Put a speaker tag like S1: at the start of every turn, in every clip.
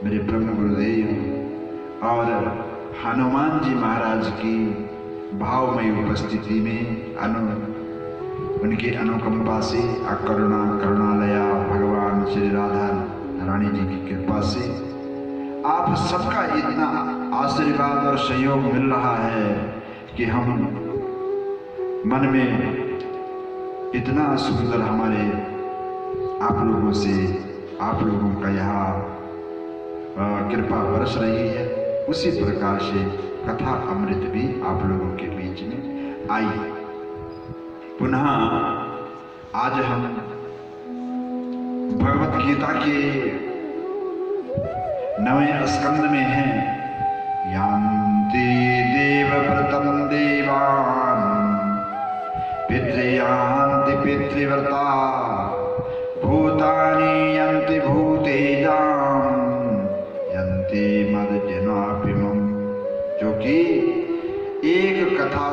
S1: मेरे ब्रह्म गुरुदेव और हनुमान जी महाराज की भावमयी उपस्थिति में उनके अनुकंपा से करुणालया भगवान श्री राधा रानी जी की कृपा से आप सबका इतना आशीर्वाद और सहयोग मिल रहा है कि हम मन में इतना सुंदर हमारे आप लोगों का यहाँ कृपा बरस रही है। उसी प्रकार से कथा अमृत भी आप लोगों के बीच में आई। पुनः आज हम भगवत गीता के 9वें स्कंद में हैं। यान्ति देवव्रतं देवान् पितृयान्ति पितृव्रता भूतानि यन्ति भूतेजां यन्ति मद्जनाभिमम्। जो कि एक कथा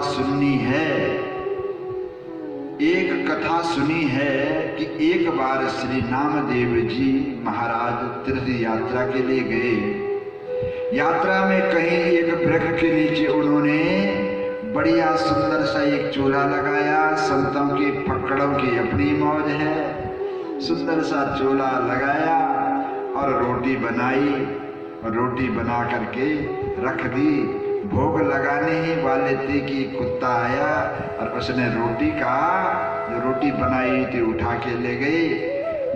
S1: सुनी है कि एक बार श्री नामदेव जी महाराज तीर्थ यात्रा के लिए गए। यात्रा में कहीं एक वृक्ष के नीचे उन्होंने बढ़िया सुंदर सा एक चूल्हा लगाया। संतों की फक्कड़ों की अपनी मौज है। सुंदर सा चूल्हा लगाया और रोटी बनाई और रोटी बना करके रख दी। भोग लगाने ही वाले थे कि कुत्ता आया और उसने जो रोटी बनाई थी उठा के ले गई।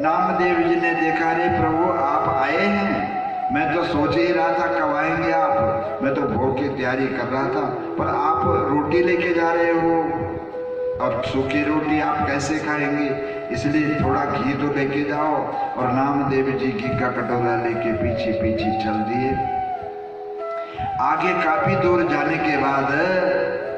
S1: नामदेव जी ने देखा, रे प्रभु आप आए हैं, मैं तो सोच ही रहा था कब आएंगे आप। मैं तो भोग की तैयारी कर रहा था, पर आप रोटी लेके जा रहे हो और सूखी रोटी आप कैसे खाएंगे, इसलिए थोड़ा घी तो लेके जाओ। और नामदेव जी घी का कटोरा लेके पीछे पीछे चल दिए। आगे काफी दूर जाने के बाद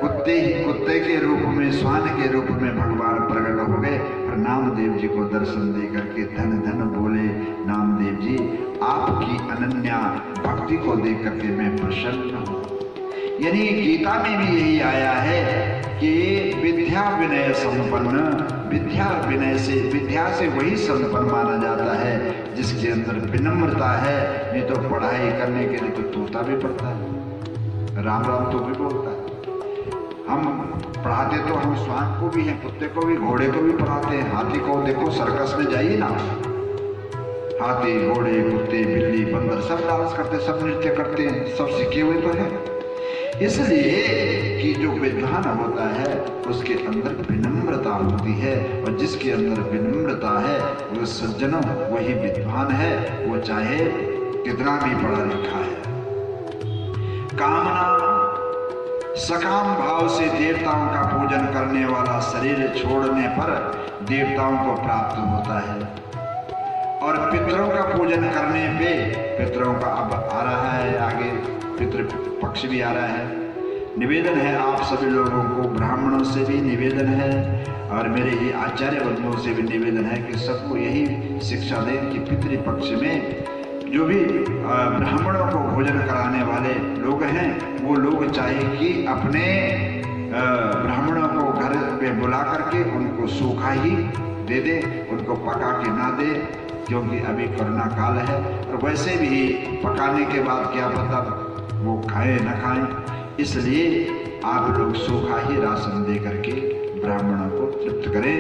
S1: कुत्ते के रूप में, श्वान के रूप में भगवान प्रकट हो गए और नामदेव जी को दर्शन दे करके धन धन बोले, नामदेव जी आपकी अनन्या भक्ति को देख करके मैं प्रसन्न हूँ। यानी गीता में भी यही आया है कि विद्या विनय संपन्न, विद्या से वही संपन्न माना जाता है जिसके अंदर विनम्रता है। नहीं तो पढ़ाई करने के लिए तो तोता भी पढ़ता है, राम राम तो भी बोलता है। हम पढ़ाते तो हम श्वान को भी हैं, कुत्ते को भी, घोड़े को भी पढ़ाते हैं। हाथी को देखो, सर्कस में जाइए ना, हाथी घोड़े कुत्ते बिल्ली बंदर सब डांस करते, सब नृत्य करते हैं, सब सीखे हुए तो हैं। इसलिए कि जो विद्वान होता है उसके अंदर विनम्रता होती है, और जिसके अंदर विनम्रता है वो सज्जनों वही विद्वान है, वो चाहे कितना भी पढ़ा लिखा है। कामना सकाम भाव से देवताओं का पूजन करने वाला शरीर छोड़ने पर देवताओं को प्राप्त होता है, और पितरों का पूजन करने पे, पितरों का अब आ रहा है आगे, पितृ पक्ष भी आ रहा है। निवेदन है आप सभी लोगों को, ब्राह्मणों से भी निवेदन है और मेरे ही आचार्य बंधुओं से भी निवेदन है कि सबको यही शिक्षा दें कि पितृ पक्ष में जो भी ब्राह्मणों को भोजन कराने वाले लोग हैं वो लोग चाहे कि अपने ब्राह्मणों को घर पे बुला करके उनको सूखा ही दे दे, उनको पका के ना दे, क्योंकि अभी कोरोना काल है। और वैसे भी पकाने के बाद क्या पता वो खाएं ना खाएं, इसलिए आप लोग सूखा ही राशन दे करके ब्राह्मणों को तृप्त करें।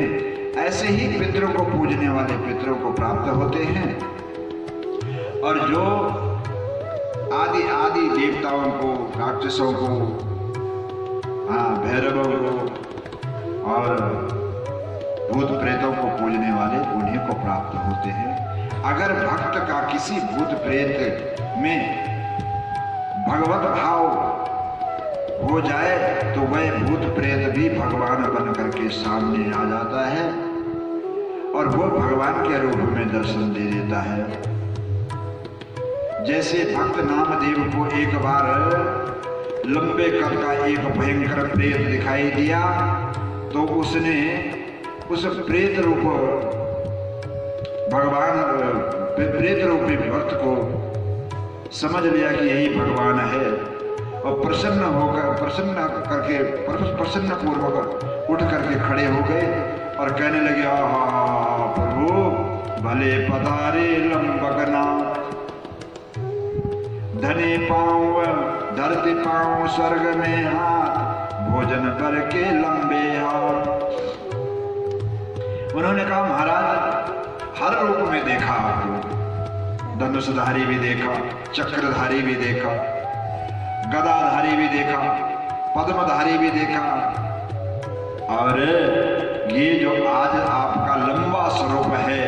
S1: ऐसे ही पितरों को पूजने वाले पितरों को प्राप्त होते हैं, और जो आदि देवताओं को, राक्षसों को, भैरवों को और भूत प्रेतों को पूजने वाले उन्हीं को प्राप्त होते हैं। अगर भक्त का किसी भूत प्रेत में भगवत भाव हो जाए तो वह भूत प्रेत भी भगवान बन करके सामने आ जाता है और वो भगवान के रूप में दर्शन दे देता है। जैसे भक्त नामदेव को एक बार लंबे कद का एक भयंकर प्रेत दिखाई दिया, तो उसने उस प्रेत रूप प्रेत रूपी भक्त को समझ लिया कि यही भगवान है, और प्रसन्न पूर्वक उठ करके खड़े हो गए और कहने लगे, आहा प्रभु भले पधारे लंबकनाथ, धने पाँव धरती पाँव स्वर्ग में हाथ, भोजन पर के लंबे हाथ। उन्होंने कहा महाराज हर रूप में देखा आपको, धनुषधारी भी देखा, चक्रधारी भी देखा, गदाधारी भी देखा, पद्मधारी भी देखा, और ये जो आज आपका लंबा स्वरूप है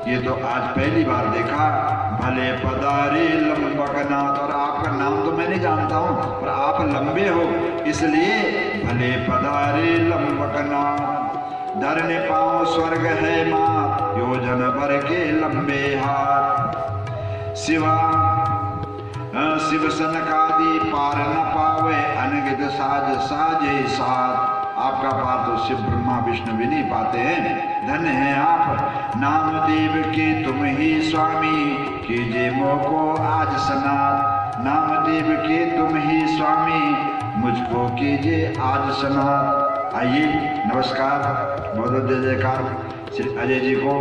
S1: ये तो आज पहली बार देखा। भले पधारे लंबकनाथ, और आपका नाम तो मैं नहीं जानता हूं पर आप लंबे हो इसलिए भले पधारे लंबकनाथ। धरने पाँव स्वर्ग है मात, योजन भर के लंबे हाथ। शिव सनकादि पार न पावे, अनगित साज साजे साथ। आपका पार तो शिव ब्रह्मा विष्णु भी नहीं पाते हैं। धन्य है आप नामदेव के तुम ही स्वामी, कीजिए मोको आज सनात। नामदेव के तुम ही स्वामी, मुझको कीजिए आज सनात। आइए नमस्कार, बहुत जय जयकार श्री अजय जी को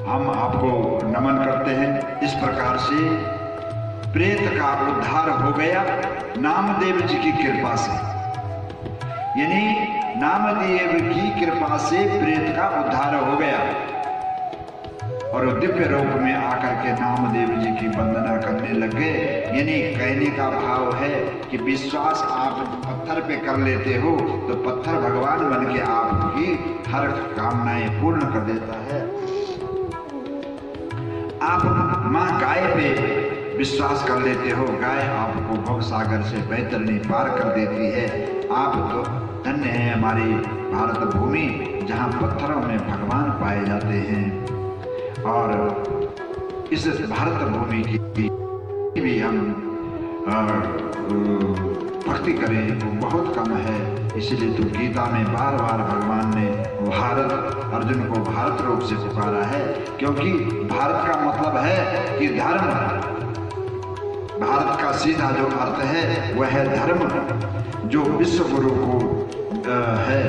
S1: हम आपको नमन करते हैं। इस प्रकार से प्रेत का उद्धार हो गया नामदेव जी की कृपा से, यानी नामदेव की कृपा से प्रेत का उद्धार हो गया और दिव्य रूप में आकर के नामदेव जी की वंदना करने लगे। यानी कहने का भाव है कि विश्वास आप पत्थर पे कर लेते हो तो पत्थर भगवान बन के आपकी हर कामनाएं पूर्ण कर देता है। आप माँ गाय पे विश्वास कर लेते हो, गाय आपको भव सागर से बैतरणी पार कर देती है। आप तो धन्य है हमारी भारत भूमि जहाँ पत्थरों में भगवान पाए जाते हैं। और इस भारत भूमि की भी हम भक्ति करें वो बहुत कम है। इसीलिए तो गीता में बार बार भगवान ने भारत अर्जुन को भारत रूप से पुकारा है, क्योंकि भारत का मतलब है कि धर्म। भारत का सीधा जो अर्थ है वह है धर्म। जो विश्व गुरु को है,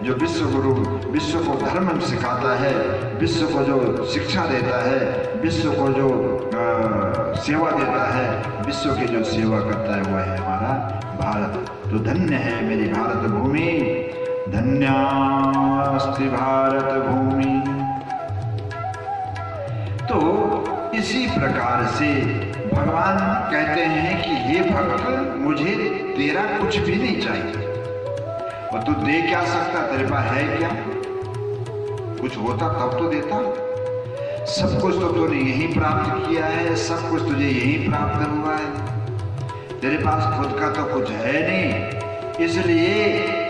S1: जो विश्व गुरु विश्व को धर्म सिखाता है, विश्व को जो शिक्षा देता है, विश्व को जो सेवा देता है, विश्व की जो सेवा करता है वह है हमारा भारत। तो धन्य है मेरी भारत भूमि, धन्यास्ति भारत भूमि। तो इसी प्रकार से भगवान कहते हैं कि हे भक्त मुझे तेरा कुछ भी नहीं चाहिए, और तू दे क्या सकता, तेरे पास है क्या? कुछ होता तब तो देता। सब कुछ तो तूने यही प्राप्त किया है, सब कुछ तुझे यही प्राप्त हुआ है, तेरे पास खुद का तो कुछ है नहीं। इसलिए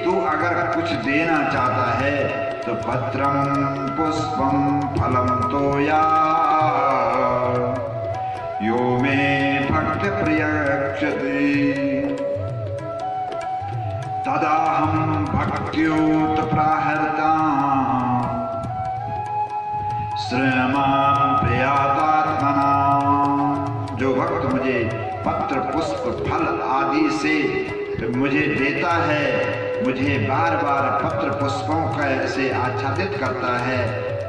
S1: तू अगर कुछ देना चाहता है तो पत्रम पुष्पम फलम तो या यो मे भक्त प्रियक्षति तदाहम भक्त्योत प्राहर्ता श्रमां प्रियातात्मना। जो भक्त मुझे पत्र पुष्प फल आदि से मुझे देता है, मुझे बार बार पत्र पुष्पों का से आच्छादित करता है,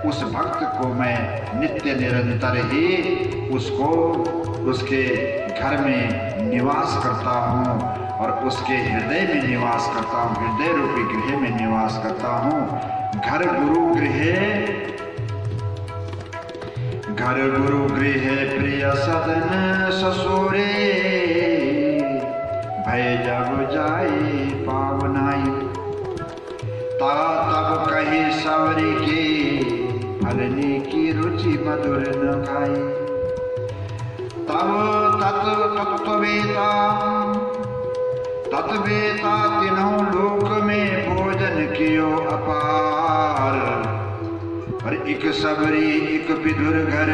S1: उस भक्त को मैं नित्य निरंतर ही उसको उसके घर में निवास करता हूँ और उसके हृदय में निवास करता हूँ, हृदय रूपी गृह में निवास करता हूँ। घर गुरु गृह प्रिय सदन ससुरे, भय जब जाए पावनाई। तब कही सवरी के फलने की रुचि मधुर न खाई। तब तत्वेता तीनों लोक में भोजन कियो अपार। पर एक सबरी एक विदुर घर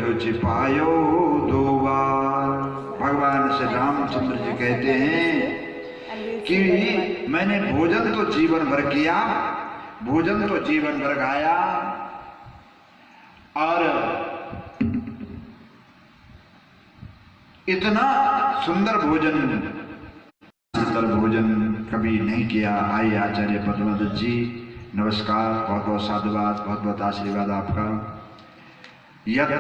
S1: रुचि पायो दो बार। भगवान श्री रामचंद्र जी कहते हैं कि मैंने भोजन तो जीवन भर किया, भोजन तो जीवन भर खाया, और इतना सुंदर भोजन कभी नहीं किया। आइए आचार्य पद्मदत्त जी, नमस्कार, बहुत बहुत साधुवाद, बहुत बहुत आशीर्वाद आपका। यत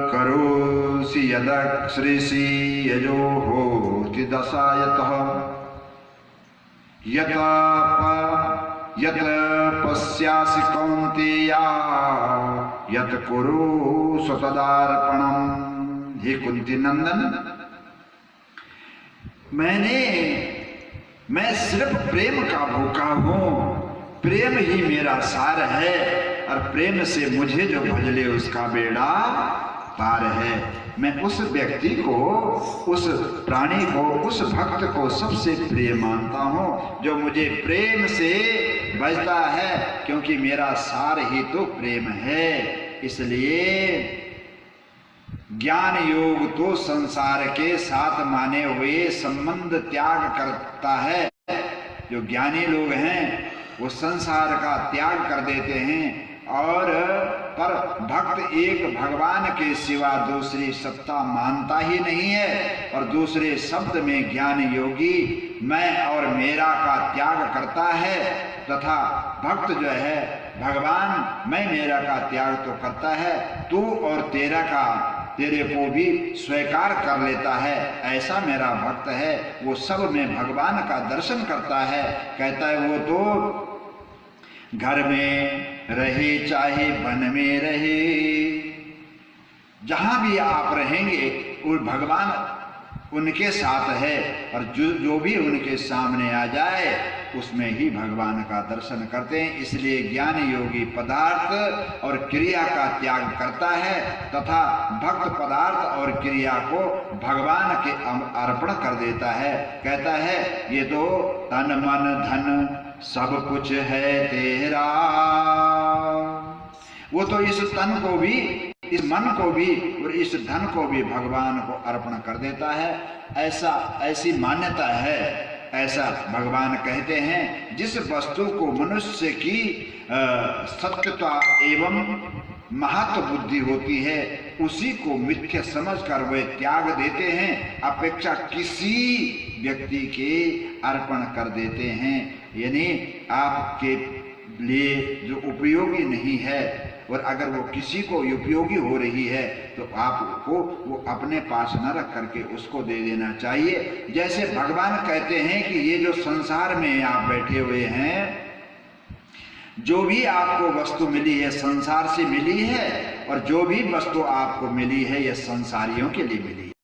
S1: करोसि यदश्रीसि यजो होति दशायतः यत पश्यासि कौन्तेया यत कुरुषु तदार्पणम्। हे कुंती नंदन, मैं सिर्फ प्रेम का भूखा हूँ। प्रेम ही मेरा सार है और प्रेम से मुझे जो भज ले उसका बेड़ा पार है। मैं उस व्यक्ति को, उस प्राणी को, उस भक्त को सबसे प्रिय मानता हूँ जो मुझे प्रेम से भजता है, क्योंकि मेरा सार ही तो प्रेम है। इसलिए ज्ञान योग तो संसार के साथ माने हुए संबंध त्याग करता है। जो ज्ञानी लोग हैं वो संसार का त्याग कर देते हैं, और पर भक्त एक भगवान के सिवा दूसरी सत्ता मानता ही नहीं है। और दूसरे शब्द में ज्ञान योगी मैं और मेरा का त्याग करता है, तथा भक्त जो है भगवान मैं मेरा का त्याग तो करता है, तू और तेरे को भी स्वीकार कर लेता है। ऐसा मेरा भक्त है, वो सब में भगवान का दर्शन करता है। कहता है वो तो घर में रहे चाहे वन में रहे, जहां भी आप रहेंगे वो भगवान उनके साथ है, और जो भी उनके सामने आ जाए उसमें ही भगवान का दर्शन करते हैं। इसलिए ज्ञान योगी पदार्थ और क्रिया का त्याग करता है, तथा भक्त पदार्थ और क्रिया को भगवान के अर्पण कर देता है। कहता है ये तो तन मन धन सब कुछ है तेरा। वो तो इस तन को भी, इस मन को भी और इस धन को भी भगवान को अर्पण कर देता है। ऐसी मान्यता है। ऐसा भगवान कहते हैं, जिस वस्तु को मनुष्य की सत्यता एवं महत्व बुद्धि होती है उसी को मिथ्या समझकर वे त्याग देते हैं, अपेक्षा किसी व्यक्ति के अर्पण कर देते हैं। यानी आपके लिए जो उपयोगी नहीं है, और अगर वो किसी को उपयोगी हो रही है तो आपको वो अपने पास न रख करके उसको दे देना चाहिए। जैसे भगवान कहते हैं कि ये जो संसार में आप बैठे हुए हैं, जो भी आपको वस्तु मिली है संसार से मिली है, और जो भी वस्तु आपको मिली है यह संसारियों के लिए मिली है।